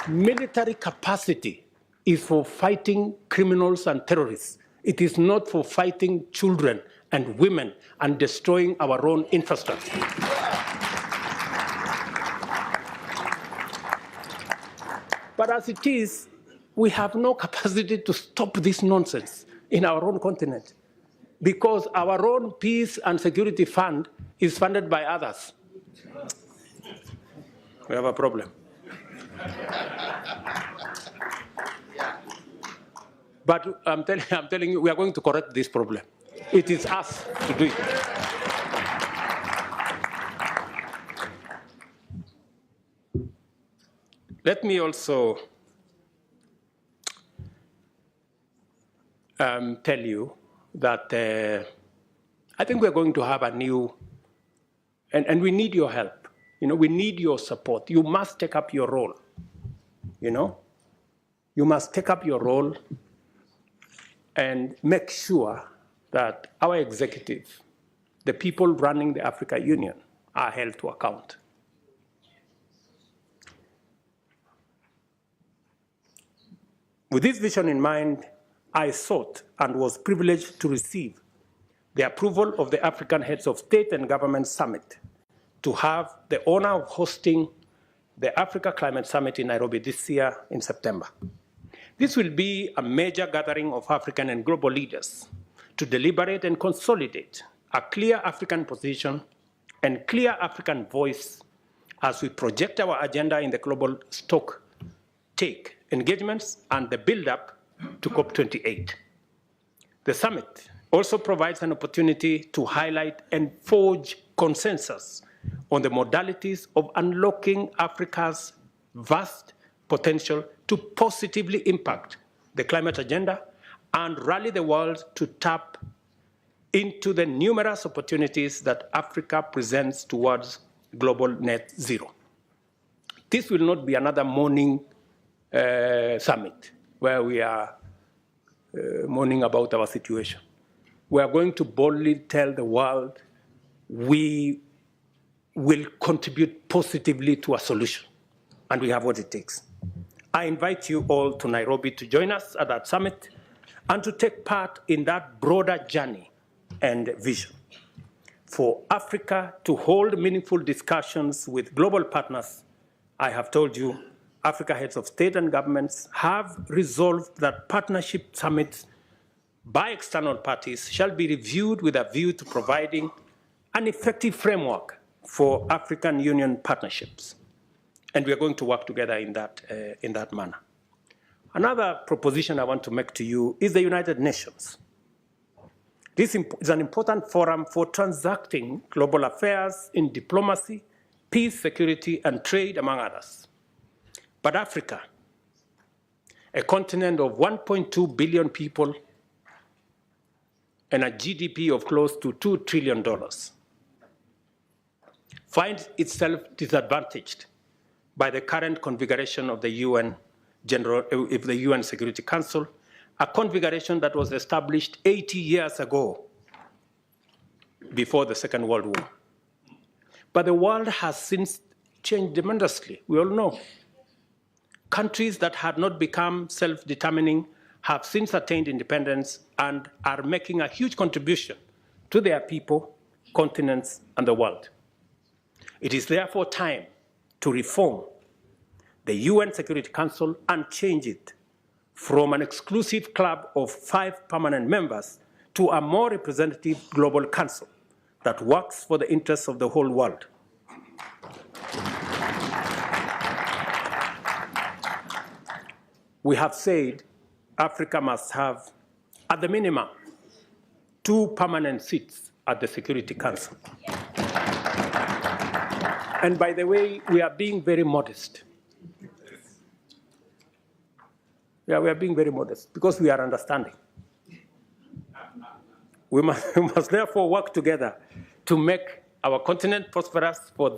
Speaker 1: Military capacity is for fighting criminals and terrorists. It is not for fighting children and women and destroying our own infrastructure. But as it is, we have no capacity to stop this nonsense in our own continent. because our own peace and security fund is funded by others. We have a problem. But I'm telling you, we are going to correct this problem. It is us to do it. Let me also tell you that I think we're going to have a new, and we need your help. We need your support. You must take up your role. You must take up your role and make sure that our executive, the people running the Africa Union, are held to account. With this vision in mind, I sought and was privileged to receive the approval of the African Heads of State and Government Summit to have the honor of hosting the Africa Climate Summit in Nairobi this year in September. This will be a major gathering of African and global leaders to deliberate and consolidate a clear African position and clear African voice as we project our agenda in the global stock-take engagements and the build-up to COP28. The summit also provides an opportunity to highlight and forge consensus on the modalities of unlocking Africa's vast potential to positively impact the climate agenda and rally the world to tap into the numerous opportunities that Africa presents towards global net zero. This will not be another morning summit where we are mourning about our situation. We are going to boldly tell the world we will contribute positively to a solution, and we have what it takes. I invite you all to Nairobi to join us at that summit and to take part in that broader journey and vision. For Africa to hold meaningful discussions with global partners, I have told you, Africa heads of state and governments have resolved that partnership summits by external parties shall be reviewed with a view to providing an effective framework for African Union partnerships. And we are going to work together in that manner. Another proposition I want to make to you is the United Nations. This is an important forum for transacting global affairs in diplomacy, peace, security, and trade, among others. But Africa, a continent of 1.2 billion people and a GDP of close to $2 trillion, finds itself disadvantaged by the current configuration of the UN Security Council, a configuration that was established 80 years ago, before the Second World War. But the world has since changed tremendously, we all know. Countries that had not become self-determining have since attained independence and are making a huge contribution to their people, continents, and the world. It is therefore time to reform the UN Security Council and change it from an exclusive club of 5 permanent members to a more representative global council that works for the interests of the whole world. We have said Africa must have, at the minimum, 2 permanent seats at the Security Council. And by the way, we are being very modest. Yeah, we are being very modest because we are understanding. We must therefore work together to make our continent prosperous. For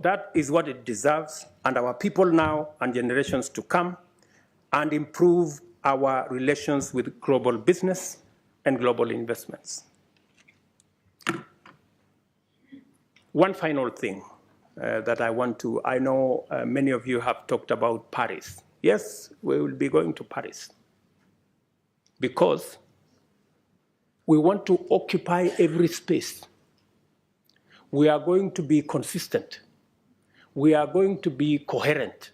Speaker 1: that is what it deserves, and our people now and generations to come, and improve our relations with global business and global investments. One final thing that I know many of you have talked about Paris. Yes, we will be going to Paris because we want to occupy every space. We are going to be consistent. We are going to be coherent.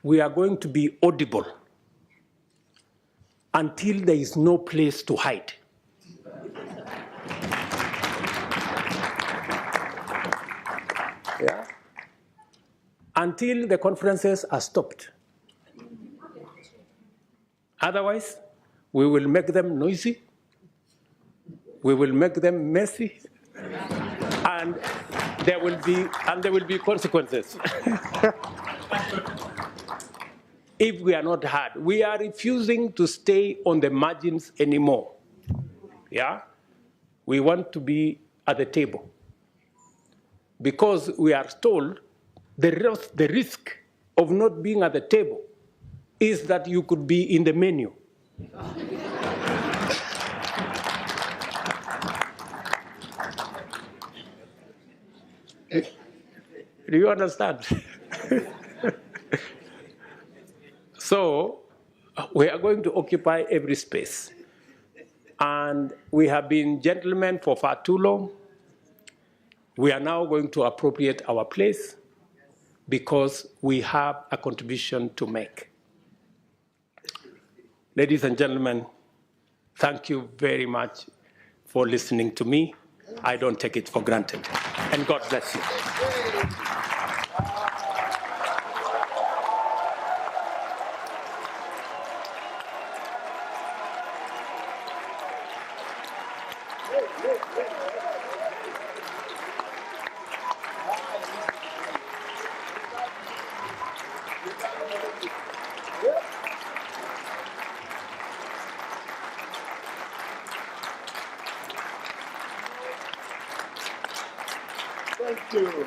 Speaker 1: We are going to be audible. until there is no place to hide. Yeah? Until the conferences are stopped. Otherwise, we will make them noisy, we will make them messy, and there will be consequences. If we are not heard, we are refusing to stay on the margins anymore. Yeah? We want to be at the table. Because we are told the risk of not being at the table is that you could be in the menu. Do you understand? So we are going to occupy every space. And we have been gentlemen for far too long. We are now going to appropriate our place because we have a contribution to make. Ladies and gentlemen, thank you very much for listening to me. I don't take it for granted. And God bless you.
Speaker 2: Thank you.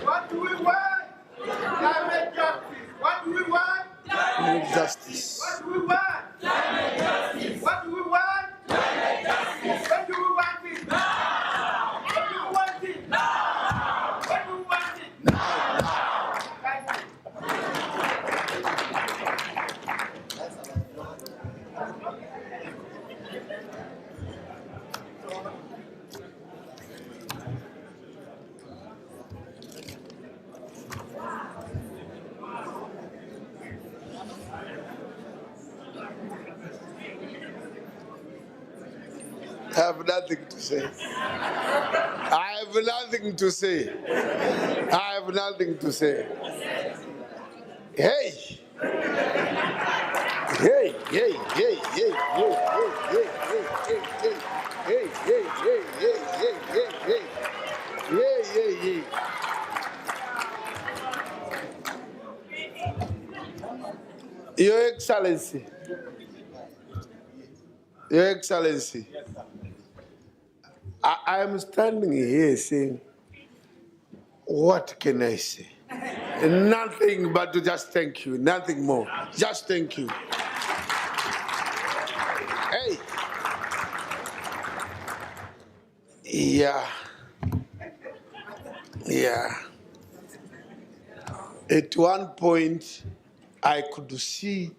Speaker 3: What do we want? Climate justice. What do we want?
Speaker 2: Climate justice.
Speaker 3: What do we want? Climate justice. What do we want? Climate justice. When do we want it? Now. When do we want it? Now. When do we want it? Now. Thank you.
Speaker 2: I have nothing to say. I have nothing to say. I have nothing to say. Hey! Hey, hey, hey, hey, hey, hey, hey, hey, hey, hey, hey, hey, hey, hey, hey, hey, hey, hey. Your Excellency. Your Excellency. I am standing here saying, what can I say? Nothing but to just thank you, nothing more. Just thank you. Hey. Yeah. Yeah. At one point, I could see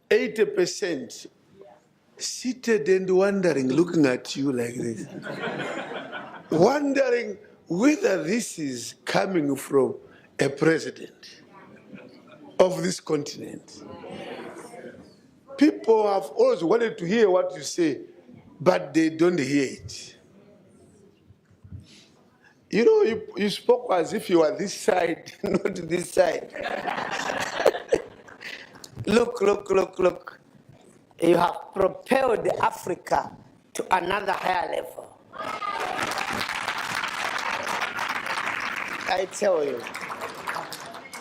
Speaker 2: 80% seated and wondering, looking at you like this, wondering whether this is coming from a president of this continent. People have always wanted to hear what you say, but they don't hear it. You know, you spoke as if you were this side, not this side.
Speaker 4: Look, look, look, look. You have propelled Africa to another higher level. I tell you.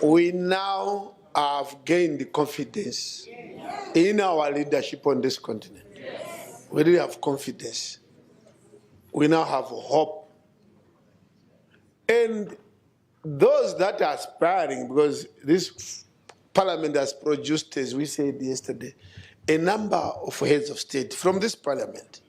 Speaker 2: We now have gained the confidence in our leadership on this continent. We really have confidence. We now have hope. And those that are aspiring, because this parliament has produced, as we said yesterday, a number of heads of state from this parliament